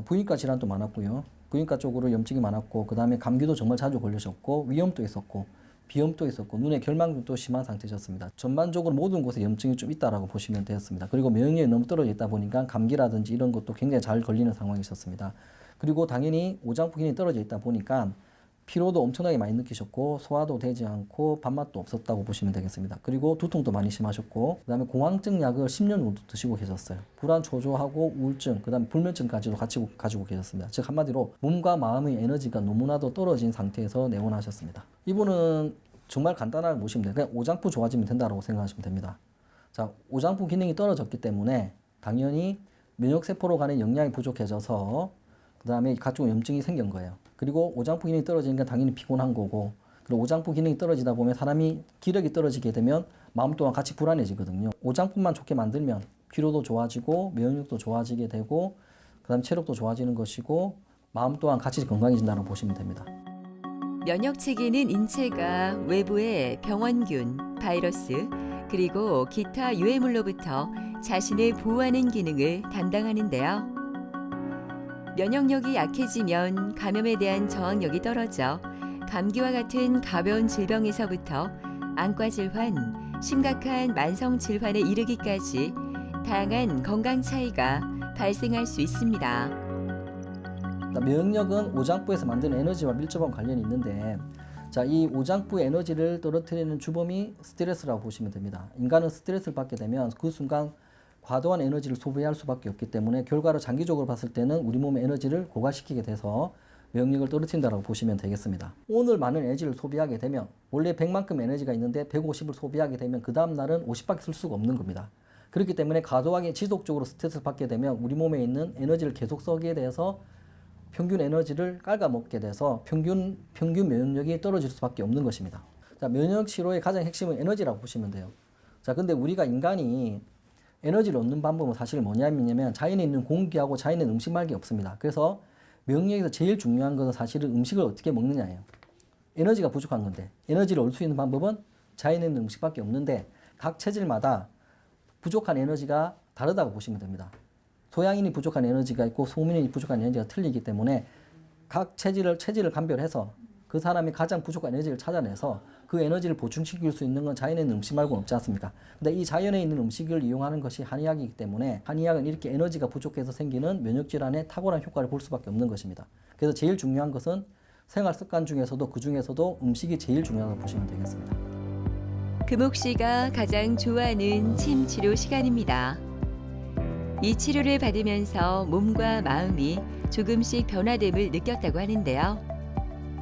부인과 질환도 많았고요. 부인과 쪽으로 염증이 많았고 그 다음에 감기도 정말 자주 걸리셨고 위염도 있었고 비염도 있었고 눈에 결막도 심한 상태셨습니다. 전반적으로 모든 곳에 염증이 좀 있다라고 보시면 되었습니다. 그리고 면역력이 너무 떨어져 있다 보니까 감기라든지 이런 것도 굉장히 잘 걸리는 상황이셨습니다. 그리고 당연히 오장부 기능이 떨어져 있다 보니까 피로도 엄청나게 많이 느끼셨고 소화도 되지 않고 밥맛도 없었다고 보시면 되겠습니다. 그리고 두통도 많이 심하셨고 그다음에 공황증 약을 10년 정도 드시고 계셨어요. 불안 초조하고 우울증 그다음에 불면증까지도 같이 가지고 계셨습니다. 즉 한마디로 몸과 마음의 에너지가 너무나도 떨어진 상태에서 내원하셨습니다. 이분은 정말 간단하게 보시면 돼요. 그냥 오장부 좋아지면 된다고 생각하시면 됩니다. 자, 오장부 기능이 떨어졌기 때문에 당연히 면역세포로 가는 영양이 부족해져서 그 다음에 각종 염증이 생긴 거예요. 그리고 오장부 기능이 떨어지니까 당연히 피곤한 거고 그리고 오장부 기능이 떨어지다 보면 사람이 기력이 떨어지게 되면 마음 또한 같이 불안해지거든요. 오장부만 좋게 만들면 피로도 좋아지고 면역력도 좋아지게 되고 그 다음에 체력도 좋아지는 것이고 마음 또한 같이 건강해진다고 보시면 됩니다. 면역체계는 인체가 외부의 병원균, 바이러스, 그리고 기타 유해물로부터 자신을 보호하는 기능을 담당하는데요. 면역력이 약해지면 감염에 대한 저항력이 떨어져 감기와 같은 가벼운 질병에서부터 안과 질환, 심각한 만성 질환에 이르기까지 다양한 건강 차이가 발생할 수 있습니다. 면역력은 오장부에서 만드는 에너지와 밀접한 관련이 있는데 자, 이 오장부의 에너지를 떨어뜨리는 주범이 스트레스라고 보시면 됩니다. 인간은 스트레스를 받게 되면 그 순간 과도한 에너지를 소비할 수밖에 없기 때문에 결과로 장기적으로 봤을 때는 우리 몸의 에너지를 고갈시키게 돼서 면역력을 떨어뜨린다고 보시면 되겠습니다. 오늘 많은 에너지를 소비하게 되면 원래 100만큼 에너지가 있는데 150을 소비하게 되면 그 다음 날은 50밖에 쓸 수가 없는 겁니다. 그렇기 때문에 과도하게 지속적으로 스트레스를 받게 되면 우리 몸에 있는 에너지를 계속 쓰게 돼서 평균 에너지를 깔아먹게 돼서 평균 면역력이 떨어질 수밖에 없는 것입니다. 자, 면역 치료의 가장 핵심은 에너지라고 보시면 돼요. 자, 근데 우리가 인간이 에너지를 얻는 방법은 사실 뭐냐면 자연에 있는 공기하고 자연에 있는 음식 말기 없습니다. 그래서 면역에서 제일 중요한 것은 사실은 음식을 어떻게 먹느냐예요. 에너지가 부족한 건데 에너지를 얻을 수 있는 방법은 자연에 있는 음식밖에 없는데 각 체질마다 부족한 에너지가 다르다고 보시면 됩니다. 소양인이 부족한 에너지가 있고 소민이 부족한 에너지가 틀리기 때문에 각 체질을 감별해서 그 사람이 가장 부족한 에너지를 찾아내서 그 그 에너지를 보충시킬 수 있는 건 자연에 있는 음식 말고는 없지 않습니까? 근데 이 자연에 있는 음식을 이용하는 것이 한의학이기 때문에 한의학은 이렇게 에너지가 부족해서 생기는 면역질환에 탁월한 효과를 볼 수밖에 없는 것입니다. 그래서 제일 중요한 것은 생활 습관 중에서도 그 중에서도 음식이 제일 중요하다고 보시면 되겠습니다. 금옥 씨가 가장 좋아하는 침 치료 시간입니다. 이 치료를 받으면서 몸과 마음이 조금씩 변화됨을 느꼈다고 하는데요.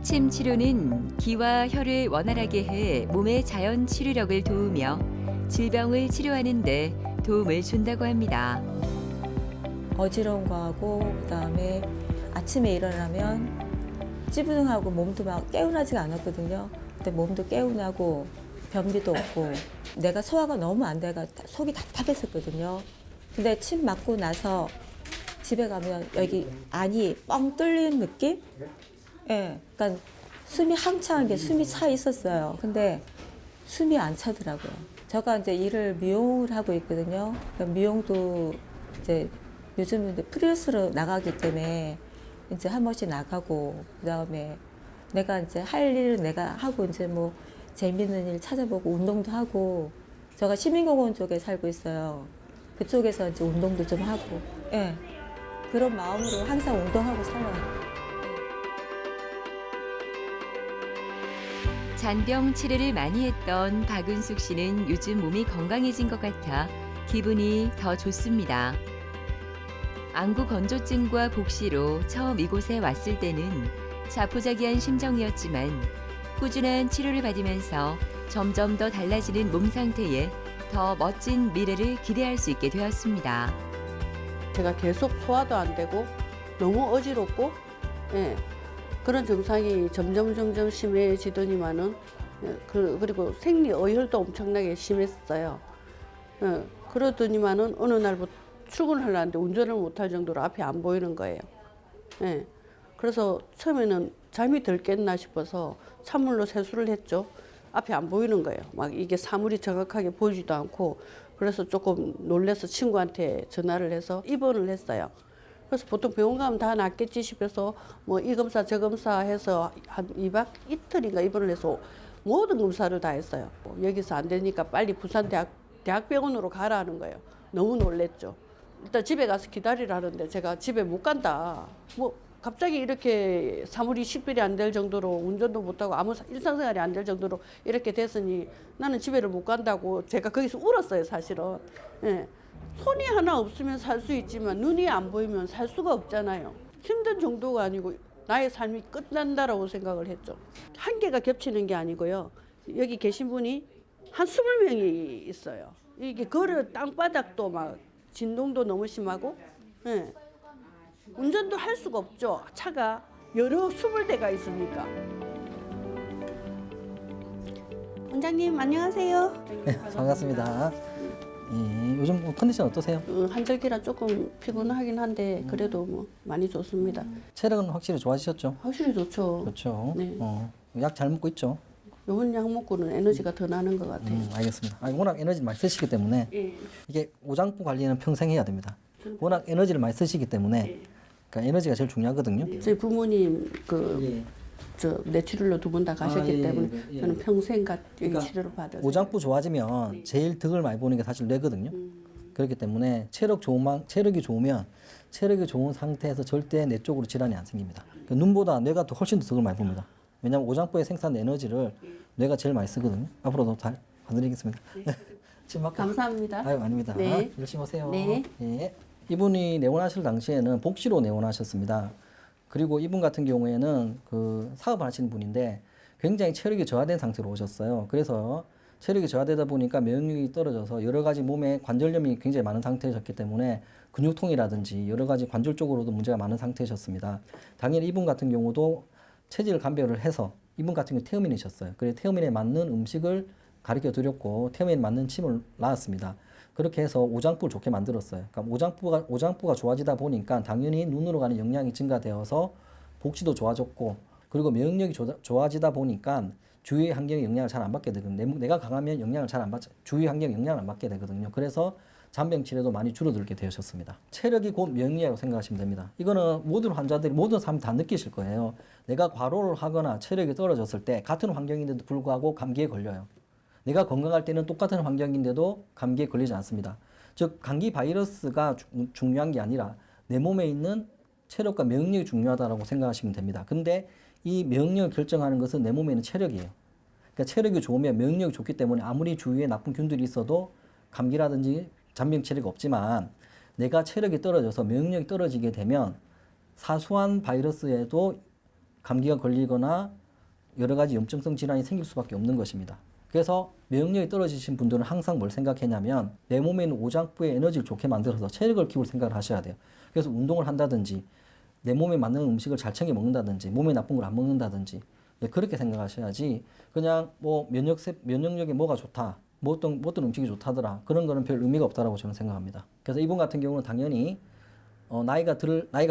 침 치료는 기와 혈을 원활하게 해 몸의 자연 치료력을 도우며 질병을 치료하는 데 도움을 준다고 합니다. 어지러운 거하고 그다음에 아침에 일어나면 찌부둥하고 몸도 막 개운하지가 않았거든요. 근데 몸도 개운하고 변비도 없고 내가 소화가 너무 안 돼가 속이 답답했었거든요. 근데 침 맞고 나서 집에 가면 여기 안이 뻥 뚫리는 느낌? 예, 그러니까 숨이 한창 게 숨이 차 있었어요. 근데 숨이 안 차더라고요. 제가 이제 일을 미용을 하고 있거든요. 그러니까 미용도 이제 요즘은 이제 프리랜서로 나가기 때문에 이제 한 번씩 나가고 그다음에 내가 이제 할 일을 내가 하고 이제 뭐 재밌는 일 찾아보고 운동도 하고 제가 시민공원 쪽에 살고 있어요. 그쪽에서 이제 운동도 좀 하고 예, 그런 마음으로 항상 운동하고 살아요. 잔병 치료를 많이 했던 박은숙 씨는 요즘 몸이 건강해진 것 같아 기분이 더 좋습니다. 안구 건조증과 복시로 처음 이곳에 왔을 때는 자포자기한 심정이었지만 꾸준한 치료를 받으면서 점점 더 달라지는 몸 상태에 더 멋진 미래를 기대할 수 있게 되었습니다. 제가 계속 소화도 안 되고 너무 어지럽고 예, 그런 증상이 점점 심해지더니만은 그리고 생리 어혈도 엄청나게 심했어요. 예, 그러더니만은 어느 날부터 출근하려는데 운전을 못할 정도로 앞이 안 보이는 거예요. 예, 그래서 처음에는 잠이 덜 깼나 싶어서 찬물로 세수를 했죠. 앞이 안 보이는 거예요. 막 이게 사물이 정확하게 보이지도 않고 그래서 조금 놀라서 친구한테 전화를 해서 입원을 했어요. 그래서 보통 병원 가면 다 낫겠지 싶어서 뭐 이 검사 저 검사 해서 한 2박 이틀인가 입원을 해서 모든 검사를 다 했어요. 여기서 안 되니까 빨리 부산 대학병원으로 가라는 거예요. 너무 놀랬죠. 일단 집에 가서 기다리라는데 제가 집에 못 간다. 뭐 갑자기 이렇게 사물이 식별이 안 될 정도로 운전도 못하고 아무 일상생활이 안 될 정도로 이렇게 됐으니 나는 집에를 못 간다고 제가 거기서 울었어요, 사실은. 예. 손이 하나 없으면 살 수 있지만 눈이 안 보이면 살 수가 없잖아요. 힘든 정도가 아니고 나의 삶이 끝난다라고 생각을 했죠. 한계가 겹치는 게 아니고요. 여기 계신 분이 한 20명이 있어요. 이게 걸을 땅바닥도 막 진동도 너무 심하고 예. 운전도 할 수가 없죠. 차가 여러 20대가 있으니까. 원장님 안녕하세요. 네, 반갑습니다. 예, 요즘 컨디션 어떠세요? 한절기라 조금 피곤하긴 한데 그래도 뭐 많이 좋습니다. 체력은 확실히 좋아지셨죠? 확실히 좋죠. 그렇죠. 네. 약 잘 먹고 있죠? 요번 약 먹고는 에너지가 더 나는 것 같아요. 알겠습니다. 워낙 에너지를 많이 쓰시기 때문에 예. 이게 오장부 관리는 평생 해야 됩니다. 워낙 에너지를 많이 쓰시기 때문에 그러니까 에너지가 제일 중요하거든요. 저희 부모님 예. 저 뇌출혈로 2번 다 가셨기 예, 때문에 예. 저는 평생 여기 그러니까 치료를 받았어요. 오장부 좋아지면 제일 덕을 많이 보는 게 사실 뇌거든요. 그렇기 때문에 체력이 좋으면 체력이 좋은 상태에서 절대 뇌 쪽으로 질환이 안 생깁니다. 그러니까 눈보다 뇌가 더 훨씬 더 덕을 많이 봅니다. 왜냐하면 오장부에 생산된 에너지를 뇌가 제일 많이 쓰거든요. 앞으로도 잘 봐드리겠습니다. 감사합니다. 아유, 아닙니다. 네. 열심히 오세요. 네. 예. 이분이 내원하실 당시에는 복시로 내원하셨습니다. 그리고 이분 같은 경우에는 그 사업을 하시는 분인데 굉장히 체력이 저하된 상태로 오셨어요. 그래서 체력이 저하되다 보니까 면역력이 떨어져서 여러 가지 몸에 관절염이 굉장히 많은 상태셨기 때문에 근육통이라든지 여러 가지 관절 쪽으로도 문제가 많은 상태셨습니다. 당연히 이분 같은 경우도 체질 감별을 해서 이분 같은 경우 태음인이셨어요. 그래서 태음인에 맞는 음식을 가르쳐 드렸고 태음인에 맞는 침을 낳았습니다. 그렇게 해서 오장부를 좋게 만들었어요. 그러니까 오장부가 좋아지다 보니까 당연히 눈으로 가는 영양이 증가되어서 복시도 좋아졌고 그리고 면역력이 좋아지다 보니까 주위 환경에 영향을 잘 안 받게 되거든요. 내가 강하면 영향을 잘 안 받죠. 주위 환경에 영향을 안 받게 되거든요. 그래서 잔병 치레도 많이 줄어들게 되셨습니다. 체력이 곧 명리라고 생각하시면 됩니다. 이거는 모든 환자들이 모든 사람이 다 느끼실 거예요. 내가 과로를 하거나 체력이 떨어졌을 때 같은 환경인데도 불구하고 감기에 걸려요. 내가 건강할 때는 똑같은 환경인데도 감기에 걸리지 않습니다. 즉 감기 바이러스가 중요한 게 아니라 내 몸에 있는 체력과 면역력이 중요하다고 생각하시면 됩니다. 근데 이 면역력을 결정하는 것은 내 몸에 있는 체력이에요. 그러니까 체력이 좋으면 면역력이 좋기 때문에 아무리 주위에 나쁜 균들이 있어도 감기라든지 잔병 치레가 없지만 내가 체력이 떨어져서 면역력이 떨어지게 되면 사소한 바이러스에도 감기가 걸리거나 여러 가지 염증성 질환이 생길 수밖에 없는 것입니다. 그래서 면역력이 떨어지신 분들은 항상 뭘 생각했냐면 내 몸에 있는 오장부의 에너지를 좋게 만들어서 체력을 키울 생각을 하셔야 돼요. 그래서 운동을 한다든지 내 몸에 맞는 음식을 잘 챙겨 먹는다든지 몸에 나쁜 걸 안 먹는다든지 그렇게 생각하셔야지 그냥 뭐 면역력에 뭐가 좋다 뭐 어떤 음식이 좋다더라 그런 거는 별 의미가 없다라고 저는 생각합니다. 그래서 이분 같은 경우는 당연히 나이가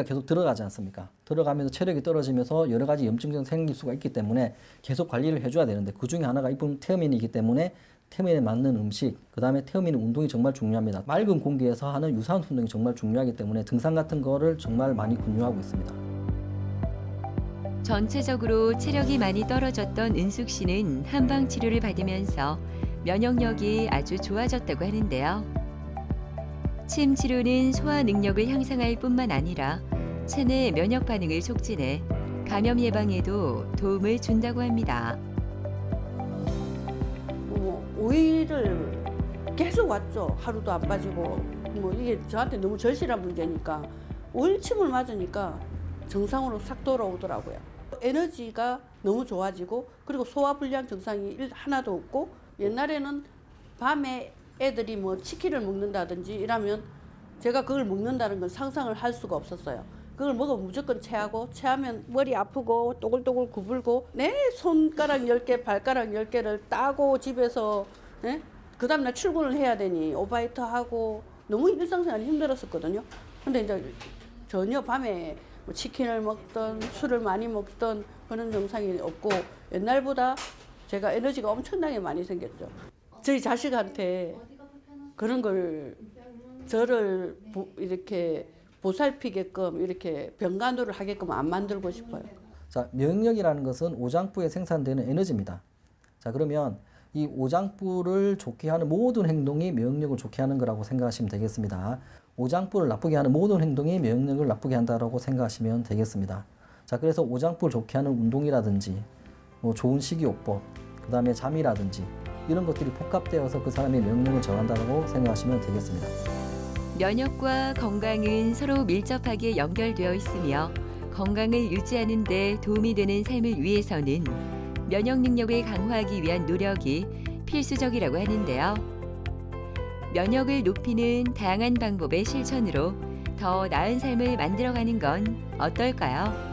계속 들어가지 않습니까? 들어가면서 체력이 떨어지면서 여러 가지 염증이 생길 수가 있기 때문에 계속 관리를 해줘야 되는데 그 중에 하나가 이분 태어민이기 때문에 태어민에 맞는 음식, 그 다음에 태어민의 운동이 정말 중요합니다. 맑은 공기에서 하는 유산소 운동이 정말 중요하기 때문에 등산 같은 거를 정말 많이 권유하고 있습니다. 전체적으로 체력이 많이 떨어졌던 은숙 씨는 한방 치료를 받으면서 면역력이 아주 좋아졌다고 하는데요. 침 치료는 소화 능력을 향상할 뿐만 아니라 체내 면역 반응을 촉진해 감염 예방에도 도움을 준다고 합니다. 5일을 계속 왔죠. 하루도 안 빠지고. 뭐 이게 저한테 너무 절실한 문제니까 5일 침을 맞으니까 정상으로 싹 돌아오더라고요. 에너지가 너무 좋아지고 그리고 소화불량 증상이 하나도 없고 옛날에는 밤에 애들이 뭐 치킨을 먹는다든지 이러면 제가 그걸 먹는다는 건 상상을 할 수가 없었어요. 그걸 먹으면 무조건 체하고 체하면 머리 아프고 또글또글 구불고 내 손가락 10개 발가락 10개를 따고 집에서 그 다음날 출근을 해야 되니 오바이트 하고 너무 일상생활이 힘들었었거든요. 근데 이제 전혀 밤에 뭐 치킨을 먹던 술을 많이 먹던 그런 증상이 없고 옛날보다 제가 에너지가 엄청나게 많이 생겼죠. 저희 자식한테 그런 걸 저를 이렇게 보살피게끔 이렇게 병간호를 하게끔 안 만들고 싶어요. 자, 면역력이라는 것은 오장부에 생산되는 에너지입니다. 자, 그러면 이 오장부를 좋게 하는 모든 행동이 면역력을 좋게 하는 거라고 생각하시면 되겠습니다. 오장부를 나쁘게 하는 모든 행동이 면역력을 나쁘게 한다고 생각하시면 되겠습니다. 자, 그래서 오장부를 좋게 하는 운동이라든지 뭐 좋은 식이요법, 그 다음에 잠이라든지 이런 것들이 복합되어서 그 사람의 면역력을 정한다고 생각하시면 되겠습니다. 면역과 건강은 서로 밀접하게 연결되어 있으며 건강을 유지하는 데 도움이 되는 삶을 위해서는 면역 능력을 강화하기 위한 노력이 필수적이라고 하는데요. 면역을 높이는 다양한 방법의 실천으로 더 나은 삶을 만들어가는 건 어떨까요?